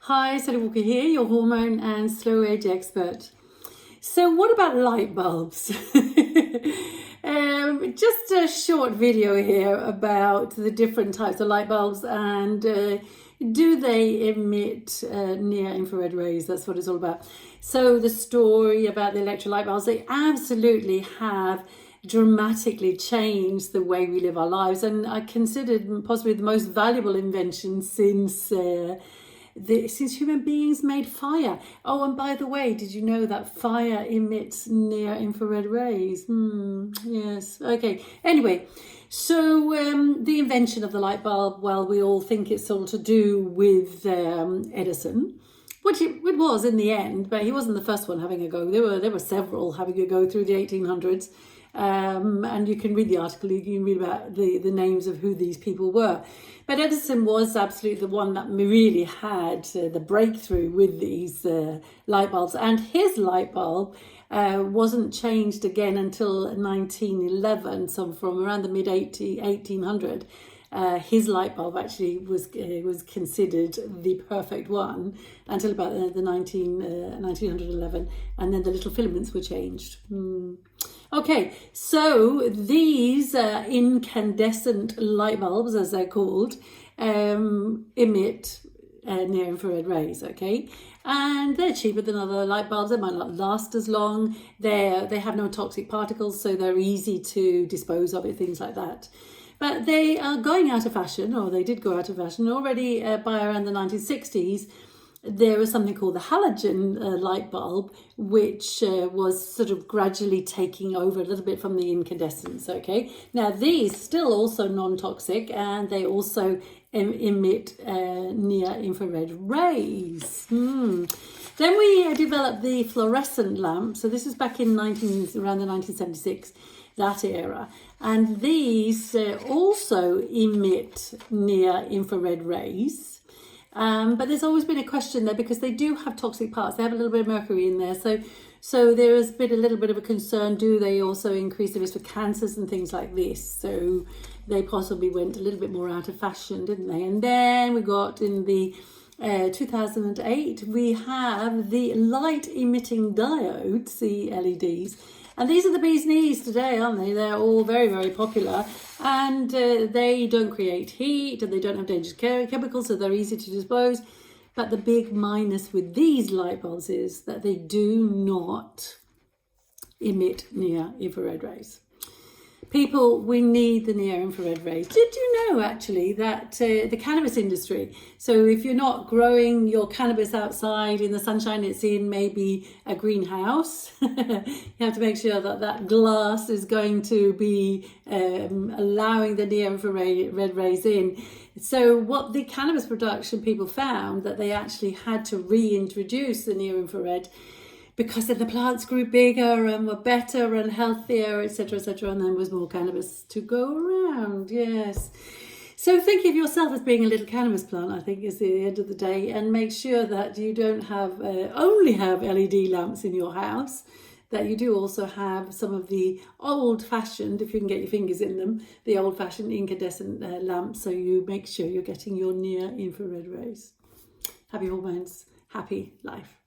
Hi, Sally Walker here, your hormone and slow age expert. So what about light bulbs? Just a short video here about the different types of light bulbs and do they emit near infrared rays? That's what it's all about. So the story about the electric light bulbs, they absolutely have dramatically changed the way we live our lives, and are considered possibly the most valuable invention since human beings made fire. Oh, and by the way, did you know that fire emits near infrared rays? Yes. Okay. Anyway, so the invention of the light bulb, well, we all think it's all to do with Edison, which it was in the end, but he wasn't the first one having a go. There were several having a go through the 1800s. And you can read the article, you can read about the names of who these people were. But Edison was absolutely the one that really had the breakthrough with these light bulbs. And his light bulb wasn't changed again until 1911, so from around the mid-1800s. His light bulb actually was considered the perfect one until about the 1911, and then the little filaments were changed. Okay, so these incandescent light bulbs, as they're called, emit near infrared rays, okay? And they're cheaper than other light bulbs. They might not last as long. They have no toxic particles, so they're easy to dispose of it, things like that. But they are going out of fashion, or they did go out of fashion already by around the 1960s. There was something called the halogen light bulb, which was sort of gradually taking over a little bit from the incandescents, okay? Now, these still also non-toxic, and they also emit near infrared rays. Then we developed the fluorescent lamp. So this is back in around the 1976, that era. And these also emit near infrared rays. But there's always been a question there because they do have toxic parts. They have a little bit of mercury in there. So there has been a little bit of a concern. Do they also increase the risk for cancers and things like this? So they possibly went a little bit more out of fashion, didn't they? And then we got in the 2008, we have the light emitting diodes, the LEDs. And these are the bee's knees today, aren't they? They're all very, very popular. And they don't create heat and they don't have dangerous chemicals, so they're easy to dispose. But the big minus with these light bulbs is that they do not emit near infrared rays. People, we need the near infrared rays. Did you know actually that the cannabis industry, so if you're not growing your cannabis outside in the sunshine, it's in maybe a greenhouse, you have to make sure that that glass is going to be allowing the near infrared rays in. So what the cannabis production people found, that they actually had to reintroduce the near infrared because then the plants grew bigger and were better and healthier, etc., and there was more cannabis to go around. Yes. So think of yourself as being a little cannabis plant, I think, is the end of the day, and make sure that you don't have only have LED lamps in your house, that you do also have some of the old-fashioned, if you can get your fingers in them, the old-fashioned incandescent lamps, so you make sure you're getting your near infrared rays. Happy hormones, happy life.